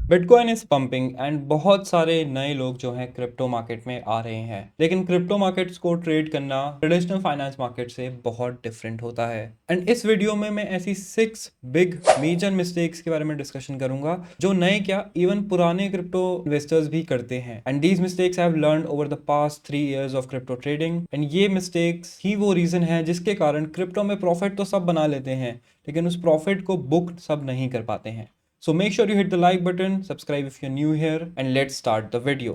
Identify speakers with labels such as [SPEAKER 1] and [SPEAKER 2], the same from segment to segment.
[SPEAKER 1] Bitcoin is pumping and बहुत सारे नए लोग जो हैं क्रिप्टो मार्केट में आ रहे हैं, लेकिन क्रिप्टो मार्केट्स को ट्रेड करना ट्रेडिशनल फाइनेंस मार्केट से बहुत डिफरेंट होता है। एंड इस वीडियो में मैं ऐसी 6 बिग मेजर मिस्टेक्स के बारे में डिस्कशन करूंगा जो नए क्या इवन पुराने क्रिप्टो इन्वेस्टर्स भी करते हैं। And these mistakes I have learned over the past 3 years of crypto trading. And ये मिस्टेक्स ही वो रीजन है जिसके कारण क्रिप्टो में प्रॉफिट तो सब बना लेते हैं, लेकिन उस प्रॉफिट को बुक सब नहीं कर पाते हैं। So make sure you hit the like button, subscribe if you're new here, and let's start the video.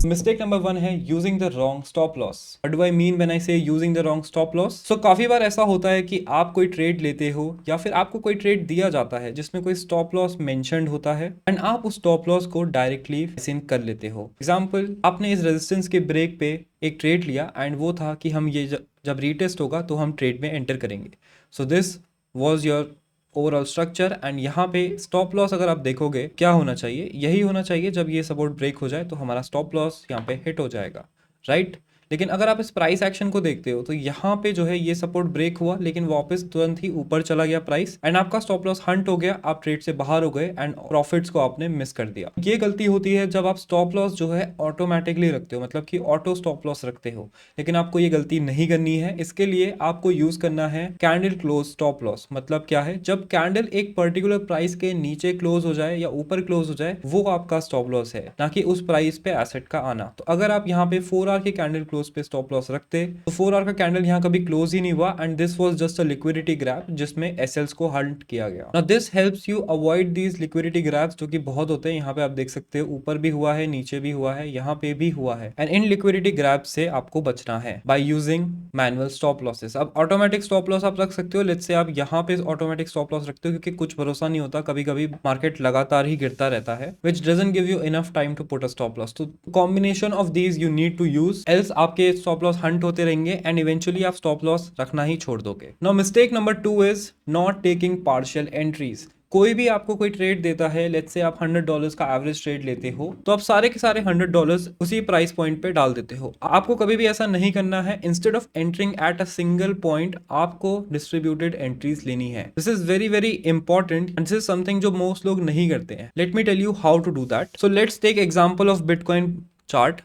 [SPEAKER 1] Mistake number 1 है using the wrong stop loss. What do I mean when I say using the wrong stop loss? So काफी बार ऐसा होता है कि आप कोई trade लेते हो या फिर आपको कोई ट्रेड दिया जाता है जिसमें कोई स्टॉप लॉस मेंशन्ड होता है एंड आप उस स्टॉप लॉस को डायरेक्टली इन कर लेते हो। एग्जाम्पल, आपने इस रेजिस्टेंस के ब्रेक पे एक ट्रेड लिया एंड वो था कि हम ये जब रीटेस्ट होगा तो हम ट्रेड में एंटर करेंगे। So this was your overall structure and यहाँ पे स्टॉप लॉस अगर आप देखोगे क्या होना चाहिए, यही होना चाहिए जब ये सपोर्ट ब्रेक हो जाए तो हमारा स्टॉप लॉस यहाँ पे हिट हो जाएगा, राइट। लेकिन अगर आप इस प्राइस एक्शन को देखते हो तो यहाँ पे जो है ये सपोर्ट ब्रेक हुआ लेकिन वापस तुरंत ही ऊपर चला गया प्राइस एंड आपका स्टॉप लॉस हंट हो गया, आप ट्रेड से बाहर हो गए एंड प्रॉफिट्स को आपने मिस कर दिया। ये गलती होती है जब आप स्टॉप लॉस जो है ऑटोमेटिकली रखते हो, मतलब कि ऑटो स्टॉप लॉस रखते हो, लेकिन आपको ये गलती नहीं करनी है। इसके लिए आपको यूज करना है कैंडल क्लोज स्टॉप लॉस। मतलब क्या है, जब कैंडल एक पर्टिकुलर प्राइस के नीचे क्लोज हो जाए या ऊपर क्लोज हो जाए वो आपका स्टॉप लॉस है, ना कि उस प्राइस पे एसेट का आना। तो अगर आप यहाँ पे 4 आवर के कैंडल क्लोज पे स्टॉप लॉस रखते तो 4 आवर का कैंडल यहाँ कभी क्लोज ही नहीं हुआ and this was just a liquidity grab जिसमें एसएल्स को हंट किया गया। Now this helps you avoid these liquidity grabs जो कि बहुत होते हैं। यहाँ पे आप देख सकते हो ऊपर भी हुआ है, नीचे भी हुआ है, यहाँ पे भी हुआ है एंड इन लिक्विडिटी ग्रैब से आपको बचना है by using manual stop losses. अब ऑटोमेटिक स्टॉप लॉस आप रख सकते हो, लेट्स से आप यहाँ पे ऑटोमेटिक स्टॉप लॉस रखते हो क्योंकि कुछ भरोसा नहीं होता, कभी कभी मार्केट लगातार ही गिरता रहता है which doesn't give you enough time to put a stop loss. तो combination of these you need to use, else आपके स्टॉप लॉस हंट होते रहेंगे एंड इवेंचुअली आप स्टॉप लॉस रखना ही छोड़ दोगे। Now mistake number 2 is not taking partial entries. कोई भी आपको कोई ट्रेड देता है, लेट्स से आप $100 का एवरेज ट्रेड लेते हो तो आप सारे के सारे $100 उसी प्राइस पॉइंट पे डाल देते हो। आपको कभी भी ऐसा नहीं करना है। Instead of entering at a single point आपको डिस्ट्रीब्यूटेड एंट्रीज लेनी है। This is very very important and this is something जो मोस्ट लोग नहीं करते हैं। Let me tell you how to do that. So let's take example of Bitcoin chart.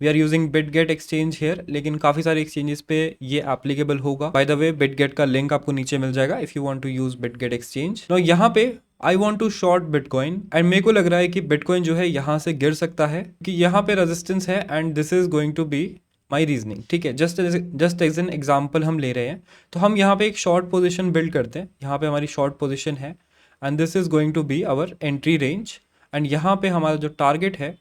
[SPEAKER 1] We are using Bitget exchange here, लेकिन काफी सारे exchanges पे ये एप्लीकेबल होगा। बाय द वे बिटगेट का लिंक आपको नीचे मिल जाएगा if you want to use Bitget exchange. No यहाँ पे I want to short Bitcoin and मेरे को लग रहा है कि बिटकॉइन जो है यहाँ से गिर सकता है कि यहाँ पे रेजिस्टेंस है and this is going to be my reasoning. ठीक है, जस्ट एज एन एग्जाम्पल हम ले रहे हैं तो हम यहाँ पे एक शॉर्ट पोजिशन बिल्ड करते हैं। यहाँ पे हमारी शॉर्ट पोजिशन है and this is going to be our entry range and यहाँ पे हमारा जो टारगेट है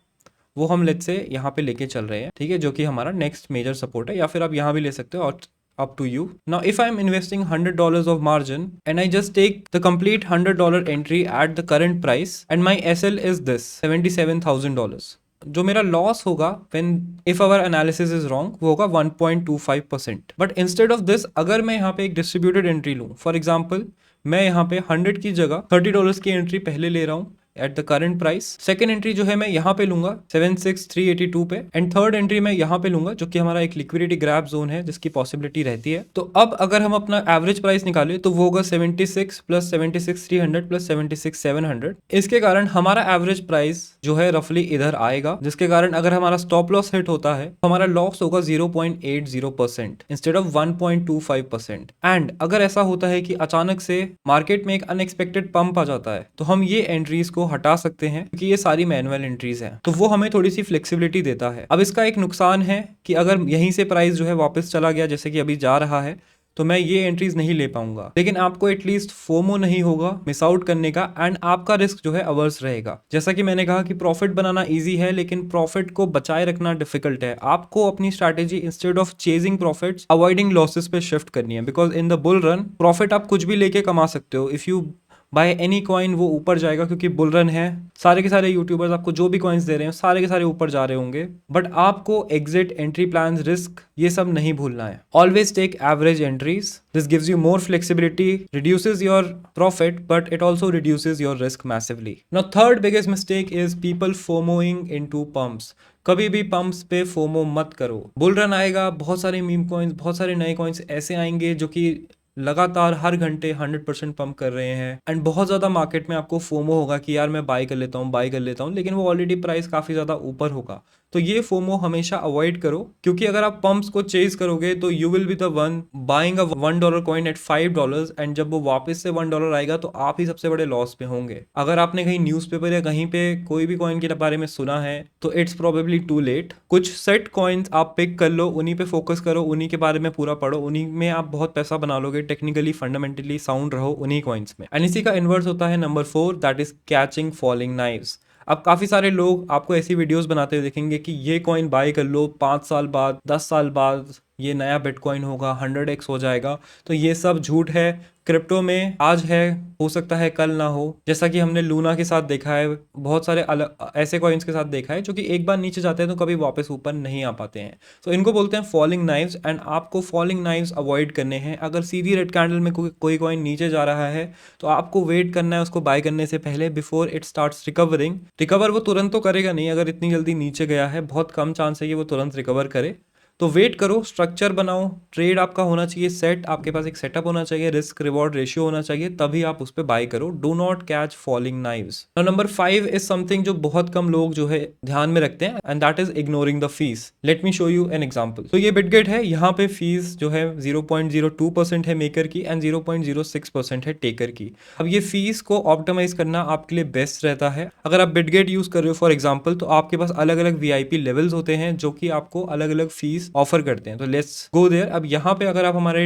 [SPEAKER 1] वो हम लेट्स से यहाँ पे लेके चल रहे हैं, ठीक है, जो कि हमारा नेक्स्ट मेजर सपोर्ट है, या फिर आप यहाँ भी ले सकते हो और up to you. Now if I am investing $100 of margin and I just take the complete $100 entry at the current price and my SL is this $77,000, जो मेरा लॉस होगा when if our analysis is wrong वो होगा 1.25%। But instead of this अगर मैं यहाँ पे एक डिस्ट्रीब्यूटेड एंट्री लूँ, फॉर एग्जाम्पल मैं यहाँ पे 100 की जगह $30 की एंट्री पहले ले रहा हूँ at the current price. Second entry जो है मैं यहाँ पे लूंगा 76382 पे एंड थर्ड एंट्री मैं यहाँ पे लूंगा जो कि हमारा एक लिक्विडिटी ग्रैब जोन है जिसकी पॉसिबिलिटी रहती है। तो अब अगर हम अपना एवरेज प्राइस निकाले तो वो होगा 76 प्लस 76,300 प्लस 76,700। इसके कारण हमारा एवरेज प्राइस जो है रफली इधर आएगा, जिसके कारण अगर हमारा स्टॉप लॉस हिट होता है तो हमारा लॉस होगा 0.80% इंस्टेड ऑफ 1.25%। एंड अगर ऐसा होता है कि अचानक से मार्केट में एक अनएक्सपेक्टेड पंप आ जाता है तो हम ये एंट्रीज को हटा सकते हैं क्योंकि ये सारी मैनुअल एंट्रीज हैं, तो वो हमें थोड़ी सी फ्लेक्सिबिलिटी देता है। अब इसका एक नुकसान है कि अगर यहीं से प्राइस जो है वापस चला गया जैसे कि अभी जा रहा है तो मैं ये एंट्रीज नहीं ले पाऊंगा, लेकिन आपको एटलीस्ट फोमो नहीं होगा मिस आउट करने का एंड आपका रिस्क जो है अवर्स रहेगा। जैसा कि मैंने कहा कि प्रॉफिट बनाना इजी है लेकिन प्रॉफिट को बचाए रखना डिफिकल्ट है। आपको अपनी strategy instead of chasing profits avoiding losses पे शिफ्ट करनी है, because in the bull run profit आप कुछ भी लेके कमा सकते हो। If you by any coin वो ऊपर जाएगा क्योंकि बुल रन है, सारे के सारे यूट्यूबर्स आपको जो भी कॉइन्स दे रहे हैं सारे के सारे ऊपर जा रहे होंगे, बट आपको एग्जिट, एंट्री प्लान, रिस्क ये सब नहीं भूलना है। Always take average entries, this gives you more flexibility, reduces your profit but it also reduces your risk massively. Now third biggest mistake is people fomoing into pumps. कभी भी pumps पे FOMO मत करो। बुल रन आएगा, बहुत सारे meme coins, बहुत सारे नए कॉइन्स ऐसे आएंगे जो कि लगातार हर घंटे 100% पंप कर रहे हैं एंड बहुत ज़्यादा मार्केट में आपको फोमो होगा कि यार मैं बाय कर लेता हूँ बाय कर लेता हूँ, लेकिन वो ऑलरेडी प्राइस काफ़ी ज़्यादा ऊपर होगा। तो ये फोमो हमेशा अवॉइड करो, क्योंकि अगर आप पंप्स को चेज करोगे तो you will be the one buying a $1 coin at $5, and जब वो वापस से $1 आएगा तो आप ही सबसे बड़े लॉस में होंगे। अगर आपने कहीं न्यूज़पेपर या कहीं पे कोई भी कॉइन के बारे में सुना है तो इट्स प्रोबेबली टू लेट। कुछ सेट कॉइन्स आप पिक कर लो, उन्हीं पे फोकस करो, उन्हीं के बारे में पूरा पढ़ो, उन्हीं में आप बहुत पैसा बना लोगे। टेक्निकली फंडामेंटली साउंड रहो उन्हीं कॉइन्स में। एंड इसी का इन्वर्स होता है number 4, that is catching falling knives. अब काफ़ी सारे लोग आपको ऐसी वीडियोस बनाते हुए देखेंगे कि ये कॉइन बाय कर लो, 5 साल बाद 10 साल बाद ये नया बिटकॉइन होगा, 100x हो जाएगा। तो ये सब झूठ है। क्रिप्टो में आज है, हो सकता है कल ना हो। जैसा कि हमने लूना के साथ देखा है, बहुत सारे अलग ऐसे कॉइन्स के साथ देखा है जो कि एक बार नीचे जाते हैं तो कभी वापस ऊपर नहीं आ पाते हैं। तो इनको बोलते हैं फॉलिंग नाइव्स, एंड आपको फॉलिंग नाइव्स अवॉइड करने हैं। अगर सीधी रेड कैंडल में कोई कॉइन नीचे जा रहा है तो आपको वेट करना है उसको बाय करने से पहले, before it starts recovering. Recover वो तुरंत तो करेगा नहीं, अगर इतनी जल्दी नीचे गया है बहुत कम चांस है कि वो तुरंत रिकवर करे। तो वेट करो, स्ट्रक्चर बनाओ, ट्रेड आपका होना चाहिए सेट, आपके पास एक सेटअप होना चाहिए, रिस्क रिवॉर्ड रेशियो होना चाहिए, तभी आप उस पर बाय करो। Do not catch falling knives. Number 5 is something जो बहुत कम लोग जो है ध्यान में रखते हैं, and that is ignoring the fees. Let me show you an example. तो ये बिटगेट है, यहाँ पे फीस जो है 0.02% है मेकर की एंड 0.06% है टेकर की। अब ये फीस को ऑप्टिमाइज करना आपके लिए बेस्ट रहता है। अगर आप बिटगेट यूज कर रहे हो फॉर एग्जांपल, तो आपके पास अलग अलग वीआईपी लेवल्स होते हैं जो कि आपको अलग अलग फीस ऑफर करते हैं। तो लेट्स गो देयर। अब यहाँ पे अगर आप हमारे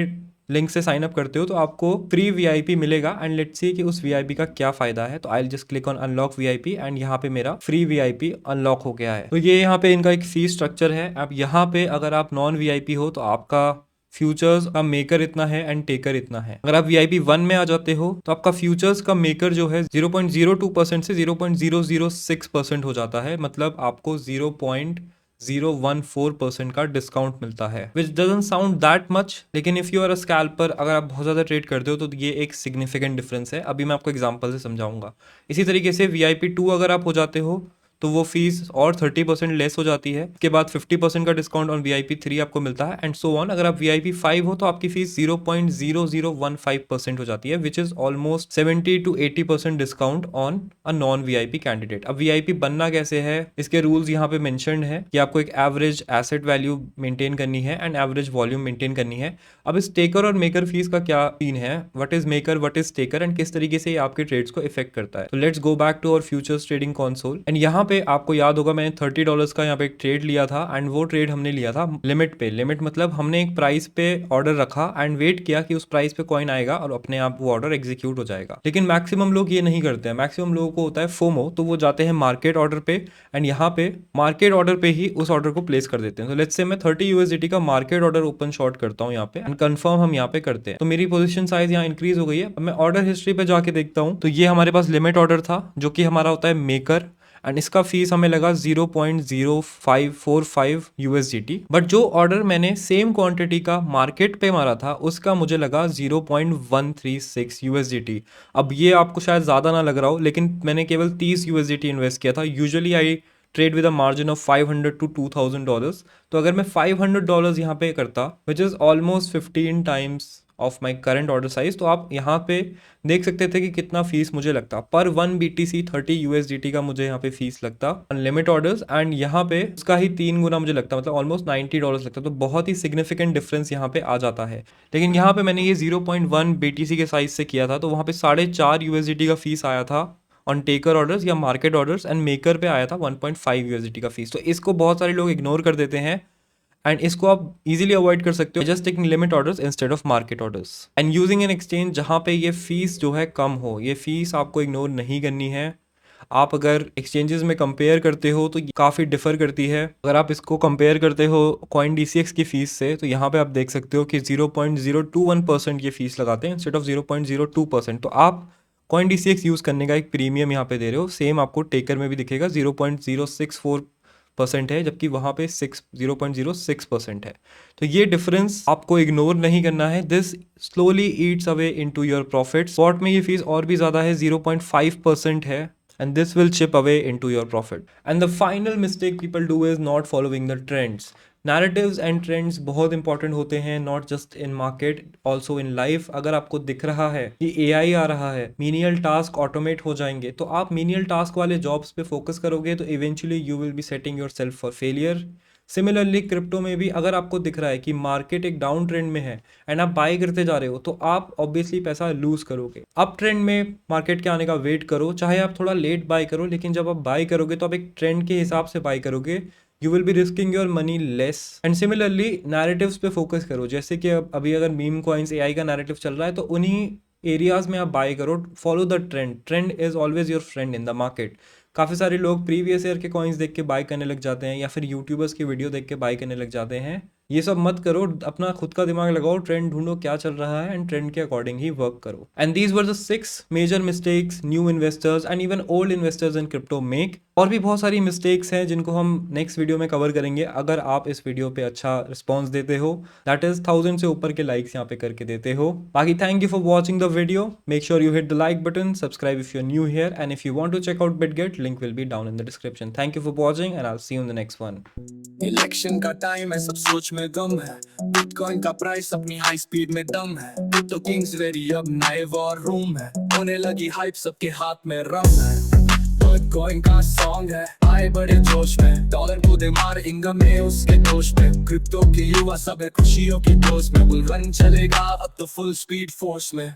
[SPEAKER 1] लिंक से साइन अप करते हो तो आपको फ्री वीआईपी मिलेगा, एंड लेट्स सी कि उस वीआईपी का क्या फायदा है। तो I will just click on unlock VIP, and यहाँ पे मेरा फ्री वीआईपी अनलॉक हो गया है। तो ये यहाँ पे इनका एक फी स्ट्रक्चर है। अब यहाँ पे अगर आप नॉन वीआईपी हो तो आपका फ्यूचर्स का मेकर इतना है एंड टेकर इतना है। अगर आप वीआईपी 1 में आ जाते हो तो आपका फ्यूचर्स का मेकर जो है 0.02% से 0.006% हो जाता है, मतलब आपको 0.014% का डिस्काउंट मिलता है, which doesn't sound that much, लेकिन if you are a scalper, अगर आप बहुत ज्यादा ट्रेड करते हो तो ये एक सिग्निफिकेंट डिफरेंस है। अभी मैं आपको एग्जांपल से समझाऊंगा। इसी तरीके से वीआईपी 2 अगर आप हो जाते हो तो वो फीस और 30% लेस हो जाती है। उसके बाद 50% का डिस्काउंट ऑन वीआईपी 3 आपको मिलता है, एंड सो ऑन। अगर आप वीआईपी 5 हो तो आपकी फीस 0.0015% हो जाती है, which is almost 70 to 80% discount on a non VIP candidate. अब वीआईपी बनना कैसे है, इसके रूल्स यहाँ पे मेंशन्ड है कि आपको एक एवरेज एसेट वैल्यू मेंटेन करनी है एंड एवरेज वॉल्यूम मेंटेन करनी है। अब इस टेकर और मेकर फीस का क्या सीन है, what is maker, what is taker, and किस तरीके से ये आपके ट्रेड्स को इफेक्ट करता है। तो let's go back to our futures trading console, and यहाँ पे आपको याद होगा मैंने $30 का यहाँ पे एक ट्रेड लिया था, एंड वो ट्रेड हमने लिया था लिमिट पे। लिमिट मतलब हमने एक प्राइस पे ऑर्डर रखा एंड वेट किया कि उस प्राइस पे कॉइन आएगा और अपने आप वो ऑर्डर एग्जीक्यूट हो जाएगा। लेकिन मैक्सिमम लोग ये नहीं करते हैं। मैक्सिमम लोगों को होता है फोमो, तो वो जाते हैं मार्केट ऑर्डर पे, एंड यहाँ पे मार्केट ऑर्डर पे ही उस ऑर्डर को प्लेस कर देते हैं। तो लेट्स से मैं 30 USDT का मार्केट ऑर्डर ओपन शॉर्ट करता हूँ यहाँ पे, एंड कंफर्म हम यहाँ पे करते हैं। तो मेरी पोजीशन साइज यहाँ इंक्रीज हो गई है। अब मैं ऑर्डर हिस्ट्री पे जाके देखता हूँ तो ये हमारे पास लिमिट ऑर्डर था जो कि हमारा होता है मेकर, एंड इसका फीस हमें लगा 0.0545 USDT। बट जो ऑर्डर मैंने सेम क्वांटिटी का मार्केट पे मारा था उसका मुझे लगा 0.136 USDT। अब ये आपको शायद ज़्यादा ना लग रहा हो, लेकिन मैंने केवल 30 USDT इन्वेस्ट किया था। Usually I trade with a margin of $500 to $2,000। तो अगर मैं $500 यहाँ पे करता, which is almost 15 times of my current order size, तो आप यहाँ पे देख सकते थे कि कितना फीस मुझे लगता। पर 1 BTC 30 USDT का मुझे यहाँ पे फीस लगता अनलिमिट ऑर्डर्स, एंड यहाँ पे उसका ही 3 गुना मुझे लगता, मतलब ऑलमोस्ट $90 लगता। तो बहुत ही सिग्निफिकेंट डिफरेंस यहाँ पे आ जाता है। लेकिन यहाँ पे मैंने ये 0.1 BTC के साइज से किया था, तो वहाँ पे 4.5 USDT का फीस आया था ऑन टेकर ऑर्डर्स या मार्केट ऑर्डर्स, एंड मेकर पे आया था 1.5 USDT का फीस। तो इसको बहुत सारे लोग इग्नोर कर देते हैं, एंड इसको आप इजीली अवॉइड कर सकते हो just taking limit orders instead of market orders and using an exchange जहां पे ये फीस जो है कम हो। ये फीस आपको इग्नोर नहीं करनी है। आप अगर एक्सचेंजेस में कंपेयर करते हो तो काफ़ी डिफर करती है। अगर आप इसको कंपेयर करते हो CoinDCX की फीस से, तो यहाँ पे आप देख सकते हो कि 0.021% ये फीस लगाते हैं इंस्टेड ऑफ 0.02%। तो आप CoinDCX यूज़ करने का एक प्रीमियम यहाँ पे दे रहे हो। सेम आपको टेकर में भी दिखेगा 0.064% है, जबकि वहाँ पे 0.06% है। तो ये डिफरेंस आपको इग्नोर नहीं करना है। This slowly Yeats away into your profit. Spot में ये फीस और भी ज़्यादा है, 0.5% है, and this will chip away into your profit. And the final mistake people do is not following the trends. Narratives and trends बहुत important होते हैं, not just in market, also in life. अगर आपको दिख रहा है कि एआई आ रहा है, मीनियल टास्क ऑटोमेट हो जाएंगे, तो आप मीनियल टास्क वाले जॉब्स पे फोकस करोगे तो eventually you will be setting your self for failure. Similarly crypto में भी अगर आपको दिख रहा है कि मार्केट एक डाउन ट्रेंड में है एंड आप बाय करते जा रहे हो, तो आप ऑब्वियसली पैसा लूज करोगे। अप ट्रेंड में मार्केट के आने का वेट करो, चाहे आप थोड़ा लेट बाय करो, लेकिन जब आप बाय करोगे तो आप एक ट्रेंड के हिसाब से बाय करोगे, you will B risking your money less. And similarly narratives पे फोकस करो, जैसे कि अब अभी अगर मीम कॉइन्स एआई का नैरेटिव चल रहा है तो उन्हीं एरियाज में आप बाय करो। Follow the trend, trend is always your friend in the market. काफ़ी सारे लोग प्रीवियस ईयर के कॉइन्स देख के बाय करने लग जाते हैं या फिर यूट्यूबर्स की वीडियो देख के बाय करने लग जाते हैं। ये सब मत करो, अपना खुद का दिमाग लगाओ, ट्रेंड ढूंढो क्या चल रहा है एंड ट्रेंड के अकॉर्डिंग ही वर्क करो। And these were the 6 major mistakes new investors and even old investors in crypto make. और भी बहुत सारी मिस्टेक्स हैं जिनको हम नेक्स्ट वीडियो में कवर करेंगे, अगर आप इस वीडियो पे अच्छा रिस्पॉन्स देते हो, दैट इज 1000 से ऊपर के लाइक्स यहाँ पे करके देते हो। बाकी thank you for watching the video, make sure you hit the like button, subscribe if you are new here, and if you want to check out Bitget, link will be down in the description. Thank you for watching and I will see you in the next one.
[SPEAKER 2] Election का time है, सब सोच में गम है, bitcoin का price अपनी high speed में दम है, तो किंग्स रेडी अब नए वॉर रूम है, होने लगी हाइप सबके हाथ में रम है, बिटकॉइन का सॉन्ग है, आए बड़े जोश में, डॉलर कूदे मार इंगम में उसके दोष में, क्रिप्टो के युवा सब है खुशियों की दोस्त में, बुल रन चलेगा अब तो फुल स्पीड फोर्स में।